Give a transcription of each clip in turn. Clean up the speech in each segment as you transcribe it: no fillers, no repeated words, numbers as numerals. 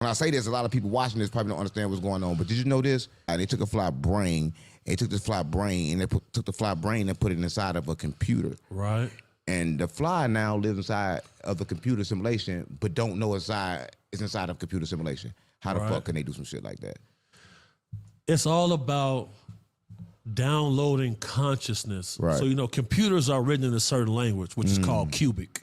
When I say this, a lot of people watching this probably don't understand what's going on. But did you know this? They took a fly brain. They took this fly brain and took the fly brain and put it inside of a computer. Right. And the fly now lives inside of the computer simulation, but don't know it's inside of computer simulation. How the fuck can they do some shit like that? It's all about downloading consciousness. Right. So, computers are written in a certain language, which is called cubic.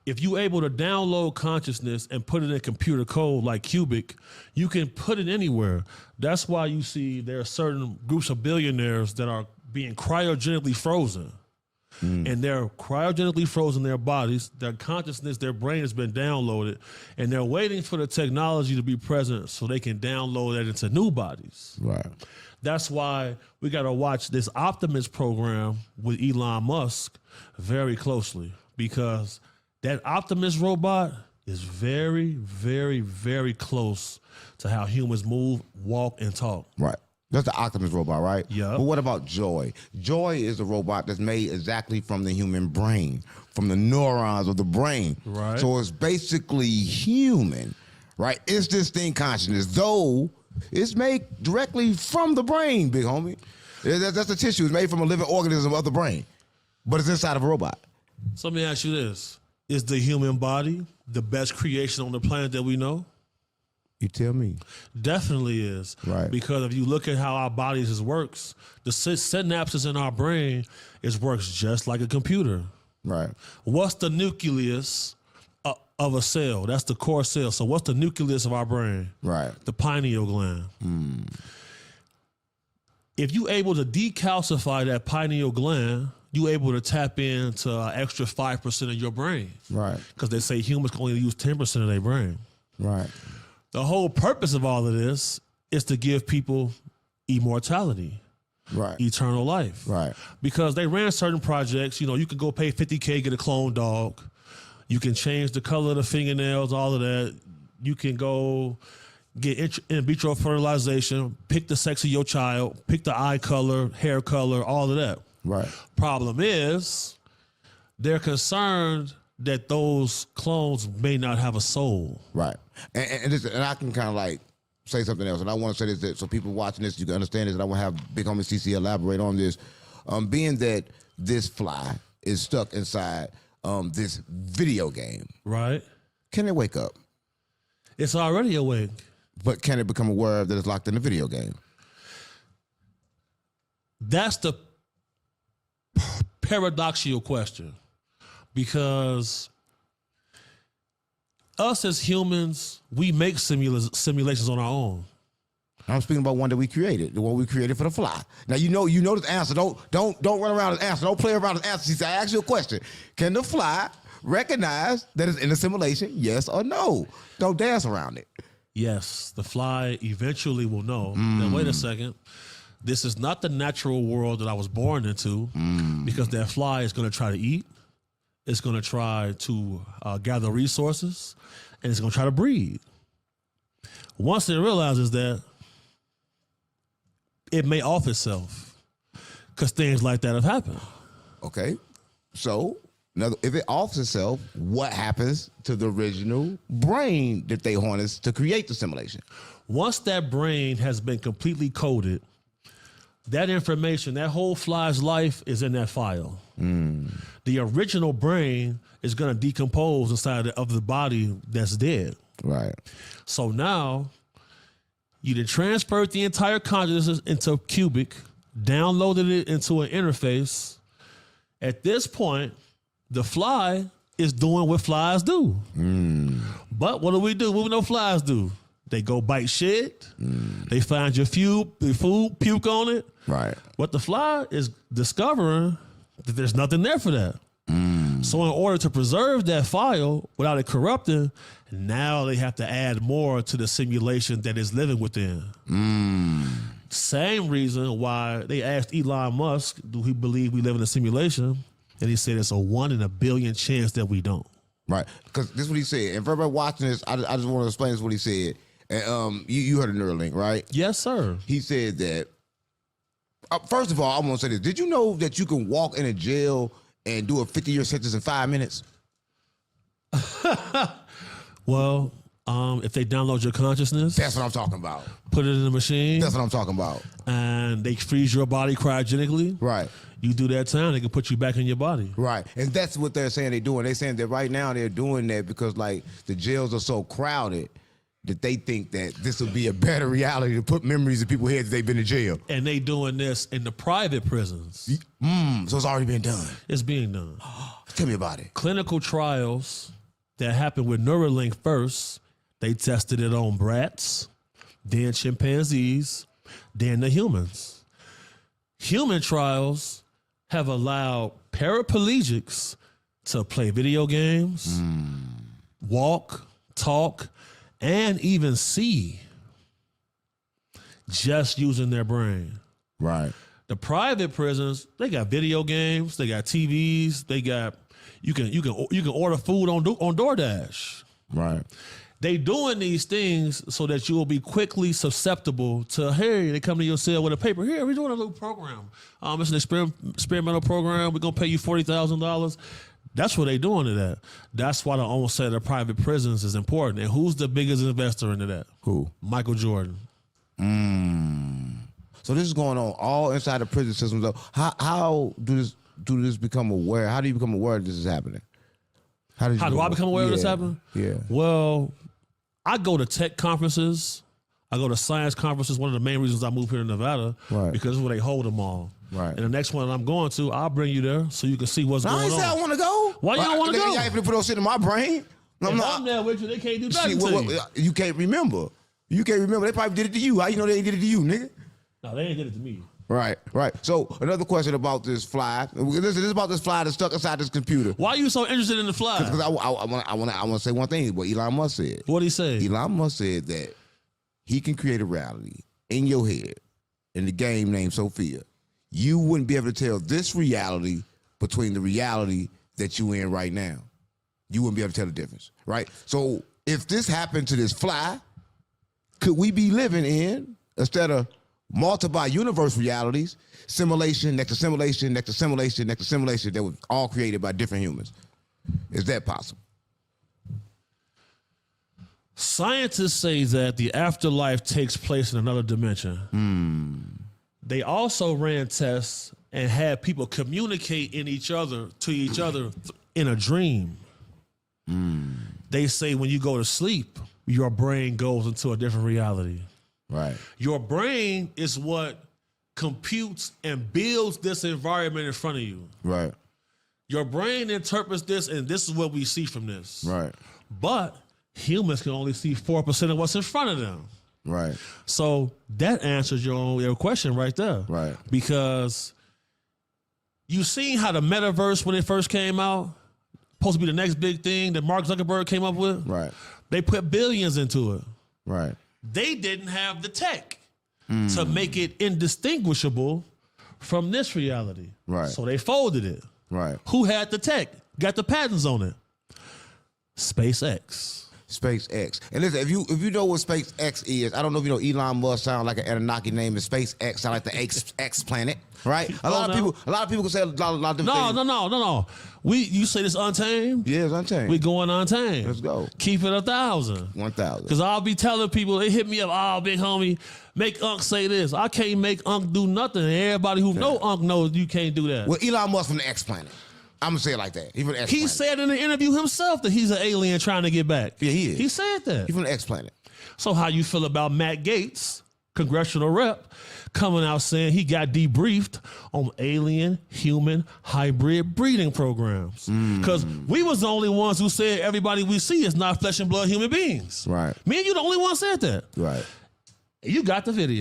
If you're able to download consciousness and put it in computer code like cubic, you can put it anywhere. That's why you see there are certain groups of billionaires that are being cryogenically frozen. And they're cryogenically frozen their bodies, their consciousness, their brain has been downloaded, and they're waiting for the technology to be present so they can download that into new bodies. Right. That's why we got to watch this Optimus program with Elon Musk very closely, because that Optimus robot is very, very, very close to how humans move, walk, and talk. Right. That's the Optimus robot, right? Yeah. But what about Joy? Joy is a robot that's made exactly from the human brain, from the neurons of the brain. Right. So it's basically human, right? It's this thing consciousness, though it's made directly from the brain, big homie. That's the tissue. It's made from a living organism of the brain, but it's inside of a robot. So let me ask you this. Is the human body the best creation on the planet that we know? You tell me. Definitely is. Right. Because if you look at how our bodies works, the synapses in our brain works just like a computer. Right. What's the nucleus of a cell? That's the core cell. So what's the nucleus of our brain? Right. The pineal gland. If you're able to decalcify that pineal gland, you're able to tap into an extra 5% of your brain. Right. Because they say humans can only use 10% of their brain. Right. The whole purpose of all of this is to give people immortality, Right. eternal life. Right. Because they ran certain projects. You could go pay $50K, get a clone dog. You can change the color of the fingernails, all of that. You can go get in vitro fertilization, pick the sex of your child, pick the eye color, hair color, all of that. Right. Problem is, they're concerned that those clones may not have a soul. Right. And I can kind of like say something else, and I want to say this so people watching this, you can understand this, and I want to have Big Homie CC elaborate on this. Being that this fly is stuck inside this video game. Right. Can it wake up? It's already awake. But can it become aware that it's locked in the video game? That's the paradoxical question. Because us as humans, we make simulations on our own. I'm speaking about one that we created, the one we created for the fly. Now you know this answer. Don't run around this answer. Don't play around this answer. She said, I asked you a question. Can the fly recognize that it's in a simulation? Yes or no? Don't dance around it. Yes, the fly eventually will know. Now wait a second. This is not the natural world that I was born into, because that fly is going to try to eat. It's going to try to gather resources, and it's going to try to breed. Once it realizes that, it may off itself, because things like that have happened. Okay. So, if it offs itself, what happens to the original brain that they harnessed to create the simulation? Once that brain has been completely coded, that information, that whole fly's life is in that file. The original brain is going to decompose inside of the body that's dead. Right. So now you done transferred the entire consciousness into cubic, downloaded it into an interface. At this point, the fly is doing what flies do. But what do? What we know flies do? They go bite shit. They find your food, puke on it. Right. What the fly is discovering that there's nothing there for that. So in order to preserve that file without it corrupting, now they have to add more to the simulation that is living within. Same reason why they asked Elon Musk, do he believe we live in a simulation? And he said it's a 1 in a billion chance that we don't. Right. Because this is what he said. And for everybody watching this, I just want to explain this what he said. And you heard of Neuralink, right? Yes, sir. He said that, first of all, I want to say this. Did you know that you can walk in a jail and do a 50-year sentence in 5 minutes? Well, If they download your consciousness, That's what I'm talking about. put it in the machine, That's what I'm talking about. and they freeze your body cryogenically, Right. you do that time, they can put you back in your body. Right. And that's what they're saying they're doing. They're saying that right now they're doing that because like the jails are so crowded that they think that this will be a better reality to put memories in people's heads that they've been in jail. And they doing this in the private prisons. So it's already been done. It's being done. Tell me about it. Clinical trials that happened with Neuralink first, they tested it on rats, then chimpanzees, then the humans. Human trials have allowed paraplegics to play video games, walk, talk, and even see just using their brain. Right. The private prisons, they got video games, they got TVs, they got you can order food on DoorDash. Right. They doing these things so that you will be quickly susceptible to, hey, they come to your cell with a paper. Here, we're doing a little program. It's an experimental program. We're going to pay you $40,000. That's what they doing to that. That's why the onset of private prisons is important. And who's the biggest investor into that? Who? Michael Jordan. So this is going on all inside the prison system. So how do this become aware? How do you become aware that this is happening? How do I become aware of this happening? Yeah. Well, I go to tech conferences. I go to science conferences. One of the main reasons I moved here to Nevada, Right. because it's where they hold them all. Right. And the next one I'm going to, I'll bring you there so you can see what's I going ain't say I on. want to go. Why you don't wanna go? Y'all ain't finna put those shit in my brain. If I'm there with you, they can't do nothing Shit, to you. you can't remember. You can't remember. They probably did it to you. How you know they did it to you, nigga? No, they ain't did it to me. Right. So another question about this fly. This is about this fly that's stuck inside this computer. Why are you so interested in the fly? Because I want to say one thing. What Elon Musk said. What'd he say? Elon Musk said that he can create a reality in your head in the game named Sophia. You wouldn't be able to tell this reality between the reality that you in right now. You wouldn't be able to tell the difference, right? So if this happened to this fly, could we be living in, instead of multiple universe realities, simulation next to simulation next to simulation next to simulation that was all created by different humans? Is that possible? Scientists say that the afterlife takes place in another dimension. They also ran tests and had people communicate to each other in a dream. They say when you go to sleep, your brain goes into a different reality. Right. Your brain is what computes and builds this environment in front of you. Right. Your brain interprets this, and this is what we see from this. Right. But humans can only see 4% of what's in front of them. Right. So that answers your question right there. Right. Because you seen how the metaverse, when it first came out, supposed to be the next big thing that Mark Zuckerberg came up with? Right. They put billions into it. Right. They didn't have the tech to make it indistinguishable from this reality. Right. So they folded it. Right. Who had the tech? Got the patents on it? SpaceX. SpaceX. And listen, if you know what SpaceX is, I don't know if you know Elon Musk sound like an Anunnaki name, and SpaceX sound like the X planet, right? A lot of people can say a lot of different things. No. You say this untamed? Yeah, it's untamed. We going untamed. Let's go. Keep it 1,000. 1,000. Because I'll be telling people, they hit me up, oh, big homie, make Unc say this. I can't make Unc do nothing. And everybody who know Unc knows you can't do that. Well, Elon Musk from the X planet. I'm going to say it like that. He from the X He planet. said in the interview himself that he's an alien trying to get back. Yeah, he is. He said that. He from the X planet. So how you feel about Matt Gaetz, congressional rep, coming out saying he got debriefed on alien-human hybrid breeding programs? Because we was the only ones who said everybody we see is not flesh and blood human beings. Right. Me and you the only ones said that. Right. You got the video.